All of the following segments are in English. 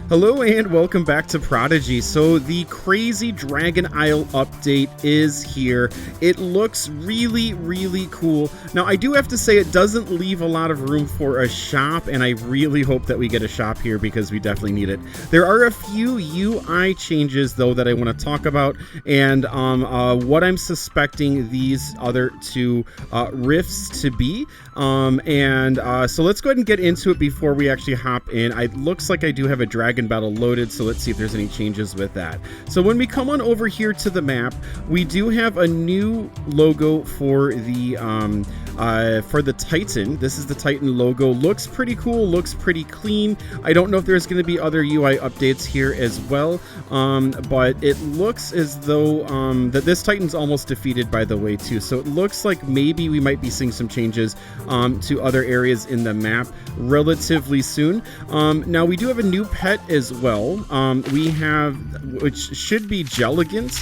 Hello and welcome back to Prodigy. So the Crazy Dragon Isle update is here. It looks really, really cool. Now I do have to say it doesn't leave a lot of room for a shop, and I really hope that we get a shop here because we definitely need it. There are a few UI changes though that I want to talk about, and what I'm suspecting these other two rifts to be. So let's go ahead and get into it before we actually hop in. It looks like I do have a dragon battle loaded, so let's see if there's any changes with that. So when we come on over here to the map, we do have a new logo for the Titan. This is the Titan logo. Looks pretty cool, looks pretty clean. I don't know if there's going to be other UI updates here as well, but it looks as though that this Titan's almost defeated, by the way, too. So it looks like maybe we might be seeing some changes to other areas in the map relatively soon. Now we do have a new pet as well. We have, which should be Jelligant.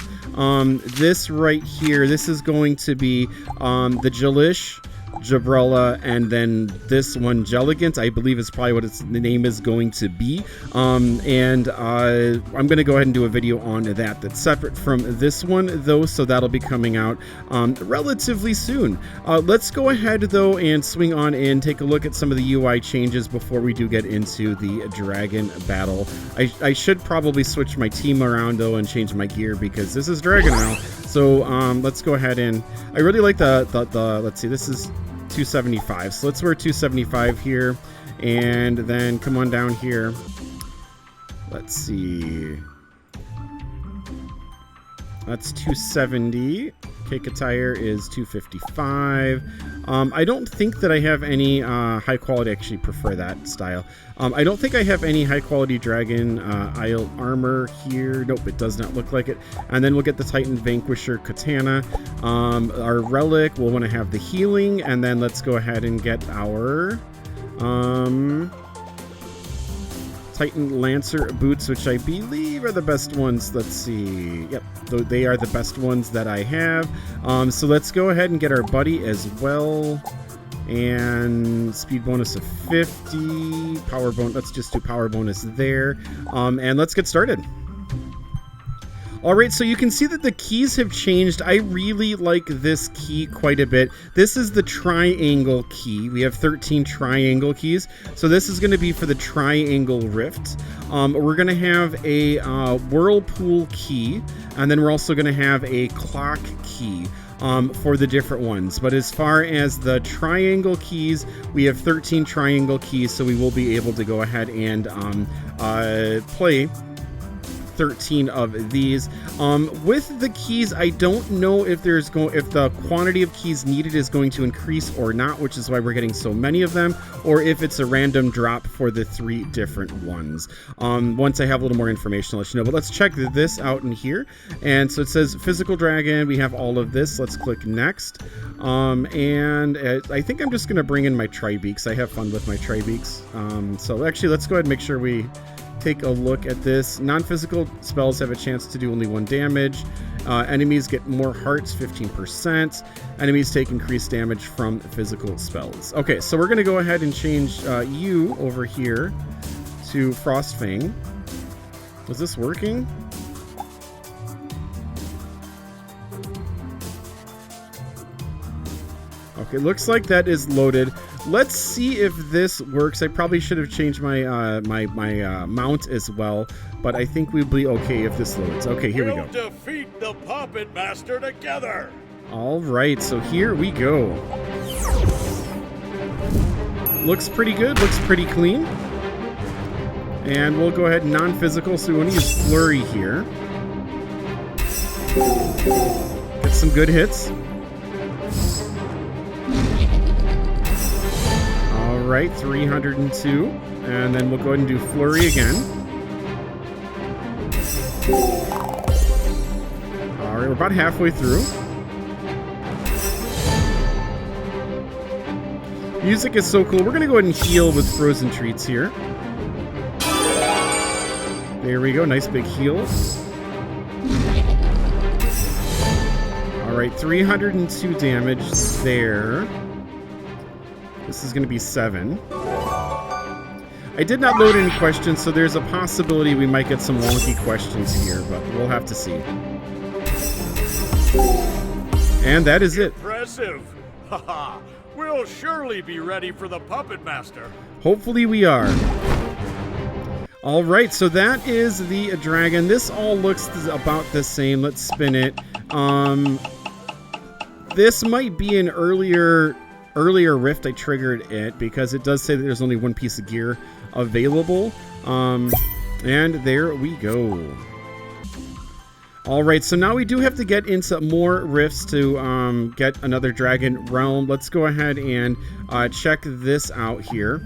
This right here, this is going to be the Jalish, Jabrella, and then this one Jelligant, I believe is probably what the name is going to be. I'm going to go ahead and do a video on that that's separate from this one though, so that'll be coming out relatively soon. Let's go ahead though and swing on in, take a look at some of the UI changes before we do get into the dragon battle. I should probably switch my team around though and change my gear because this is Dragon Isle. So let's go ahead and I really like the let's see, this is 275, so let's wear 275 here, and then come on down here. Let's see, that's 270. Cake attire is 255. I don't think that I have any high quality. I actually prefer that style. I don't think I have any high quality Dragon Isle armor here. Nope, it does not look like it. And then we'll get the Titan Vanquisher Katana. Our relic, we'll want to have the healing, and then let's go ahead and get our Titan Lancer boots, which I believe are the best ones. Let's see. Yep, they are the best ones that I have. So let's go ahead and get our buddy as well. And speed bonus of 50. Power bonus. Let's just do power bonus there. And let's get started. Alright, so you can see that the keys have changed. I really like this key quite a bit. This is the triangle key. We have 13 triangle keys. So this is going to be for the triangle rift. We're going to have a whirlpool key, and then we're also going to have a clock key for the different ones. But as far as the triangle keys, we have 13 triangle keys, so we will be able to go ahead and play 13 of these. With the keys, I don't know if if the quantity of keys needed is going to increase or not, which is why we're getting so many of them, or if it's a random drop for the 3 different ones. Once I have a little more information, I'll let you know. But let's check this out in here. And so it says physical dragon. We have all of this. Let's click next. And I think I'm just going to bring in my Tribeaks. I have fun with my Tribeaks. So actually, let's go ahead and make sure we take a look at this. Non-physical spells have a chance to do only 1 damage. Enemies get more hearts, 15%. Enemies take increased damage from physical spells. Okay, so we're going to go ahead and change you over here to Frostfang. Was this working? Okay, looks like that is loaded. Let's see if this works. I probably should have changed my mount as well, but I think we'll be okay if this loads. Okay, here we go. We'll defeat the Puppet Master together. All right, so here we go. Looks pretty good. Looks pretty clean. And we'll go ahead and non-physical, so we want to use Flurry here. Get some good hits. All right, 302, and then we'll go ahead and do Flurry again. All right, we're about halfway through. Music is so cool. We're gonna go ahead and heal with Frozen Treats here. There we go, nice big heal. All right, 302 damage there. This is going to be 7. I did not load any questions, so there's a possibility we might get some wonky questions here, but we'll have to see. And that is it. Impressive. Haha. We'll surely be ready for the Puppet Master. Hopefully we are. All right, so that is the dragon. This all looks about the same. Let's spin it. This might be an earlier rift. I triggered it because it does say that there's only one piece of gear available. And there we go. All right, so now we do have to get into more rifts to get another dragon realm. Let's go ahead and check this out here.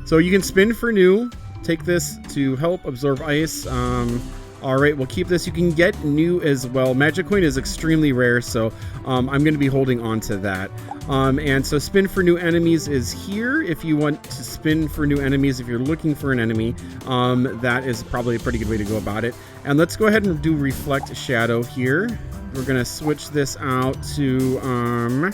So you can spin for new. Take this to help absorb ice. All right, we'll keep this. You can get new as well. Magic coin is extremely rare, so I'm going to be holding on to that. And so spin for new enemies is here. If you want to spin for new enemies, if you're looking for an enemy, that is probably a pretty good way to go about it. And let's go ahead and do reflect shadow here. We're going to switch this out to...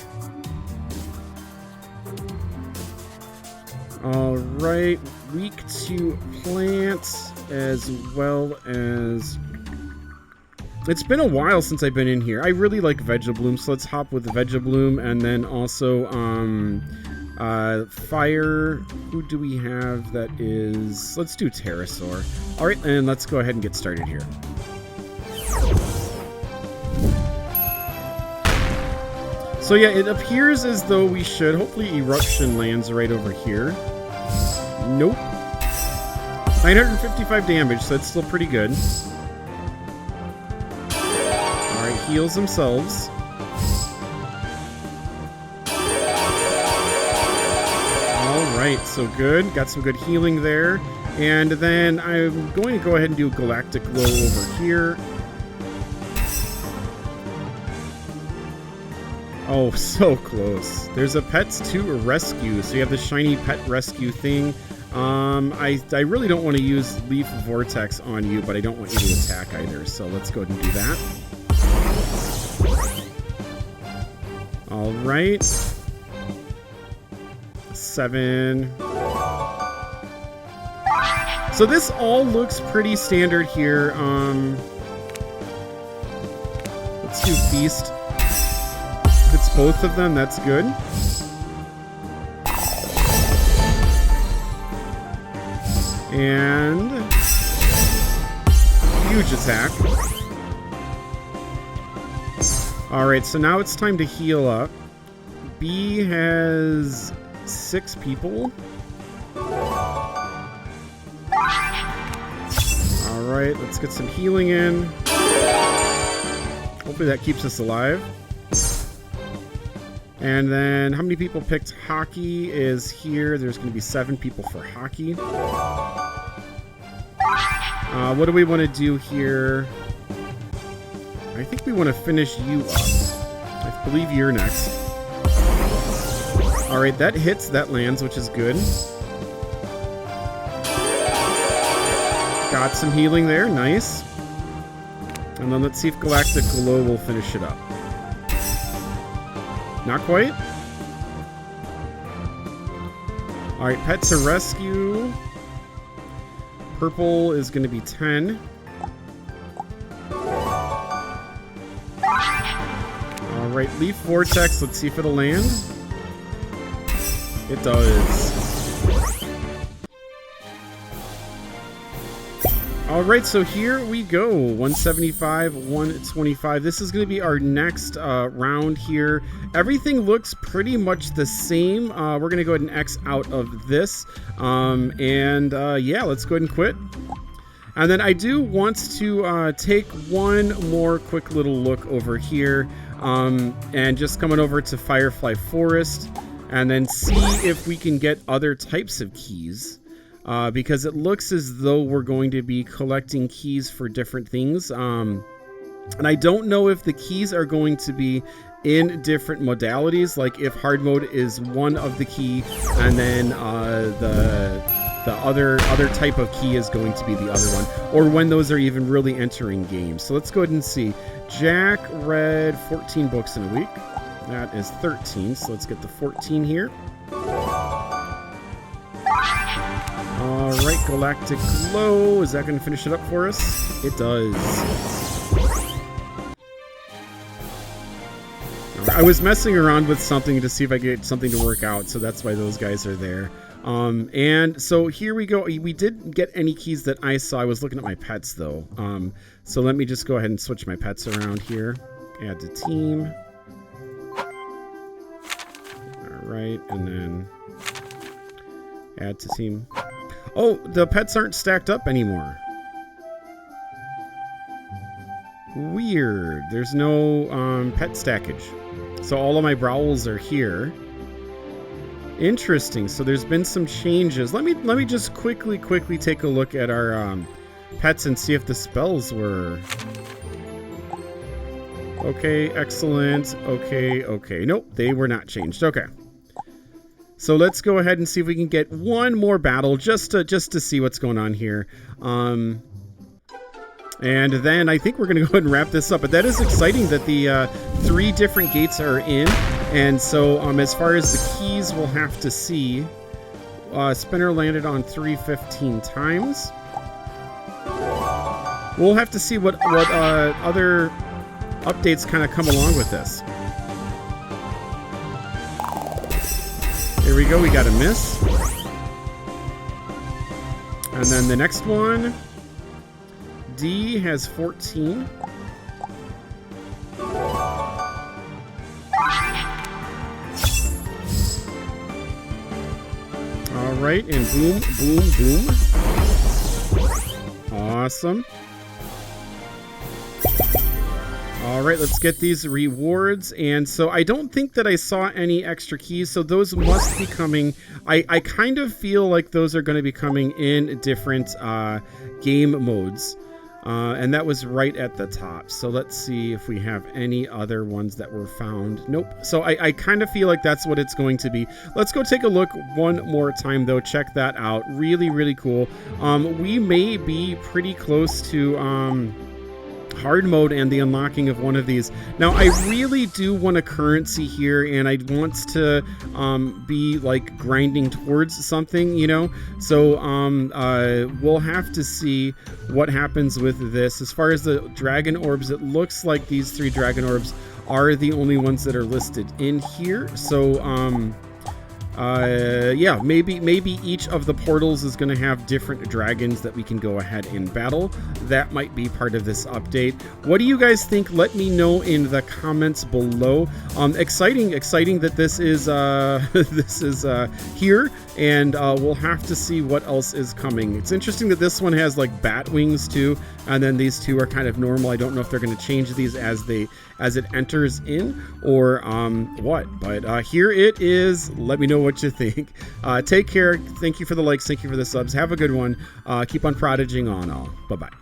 all right, weak to plants, as well as... It's been a while since I've been in here. I really like Vegebloom, so let's hop with Vegebloom, and then also fire. Who do we have that is... Let's do Pterosaur. All right, and let's go ahead and get started here. So yeah, it appears as though we should. Hopefully Eruption lands right over here. Nope. 955 damage, so that's still pretty good. Alright, heals themselves. Alright, so good. Got some good healing there. And then I'm going to go ahead and do Galactic Glow over here. Oh, so close. There's a pets to rescue, so you have the shiny pet rescue thing. I really don't want to use Leaf Vortex on you, but I don't want you to attack either, so let's go ahead and do that. Alright. 7. So this all looks pretty standard here. Let's do Feast. If it's both of them, that's good. And huge attack. Alright, so now it's time to heal up. B has 6 people. Alright, let's get some healing in. Hopefully that keeps us alive. And then, how many people picked hockey is here. There's going to be 7 people for hockey. What do we want to do here? I think we want to finish you up. I believe you're next. Alright, that hits, that lands, which is good. Got some healing there, nice. And then let's see if Galactic Glow will finish it up. Not quite. Alright, pet to rescue. Purple is going to be 10. Alright, Leaf Vortex. Let's see if it'll land. It does. Alright, so here we go. 175, 125. This is going to be our next round here. Everything looks pretty much the same. We're going to go ahead and X out of this. Yeah, let's go ahead and quit. And then I do want to take one more quick little look over here. And just coming over to Firefly Forest. And then see if we can get other types of keys. Because it looks as though we're going to be collecting keys for different things. And I don't know if the keys are going to be in different modalities, like if hard mode is one of the key, and then the other type of key is going to be the other one, or when those are even really entering games. So let's go ahead and see. Jack read 14 books in a week. That is 13, so let's get the 14 here. right, Galactic Glow. Is that going to finish it up for us? It does. I was messing around with something to see if I could get something to work out, so that's why those guys are there. And so here we go. We didn't get any keys that I saw. I was looking at my pets, though. So let me just go ahead and switch my pets around here. Add to team. All right, and then add to team. Oh, the pets aren't stacked up anymore. Weird. There's no pet stackage. So all of my Browls are here. Interesting. So there's been some changes. Let me just quickly take a look at our pets and see if the spells were okay. Excellent. Okay. Nope, they were not changed. Okay. So let's go ahead and see if we can get one more battle just to see what's going on here. And then I think we're going to go ahead and wrap this up. But that is exciting that the 3 different gates are in. And so as far as the keys, we'll have to see. Spinner landed on 315 times. We'll have to see what other updates kind of come along with this. Here we go. We got a miss. And then the next one. D has 14. All right, and boom. Awesome. All right, let's get these rewards. And so I don't think that I saw any extra keys, so those must be coming. I kind of feel like those are going to be coming in different game modes. And that was right at the top. So let's see if we have any other ones that were found. Nope. So I kind of feel like that's what it's going to be. Let's go take a look one more time, though. Check that out. Really cool. We may be pretty close to hard mode and the unlocking of one of these. Now, I really do want a currency here, and I want to be like grinding towards something, you know. So we'll have to see what happens with this. As far as the dragon orbs, it looks like these 3 dragon orbs are the only ones that are listed in here. So yeah, maybe each of the portals is going to have different dragons that we can go ahead and battle. That might be part of this update. What do you guys think? Let me know in the comments below. Exciting that this is here, and we'll have to see what else is coming. It's interesting that this one has like bat wings too, and then these 2 are kind of normal. I don't know if they're going to change these as it enters in or what, but here it is. Let me know what you think. Take care. Thank you for the likes. Thank you for the subs. Have a good one. Keep on prodiging on all. Bye-bye.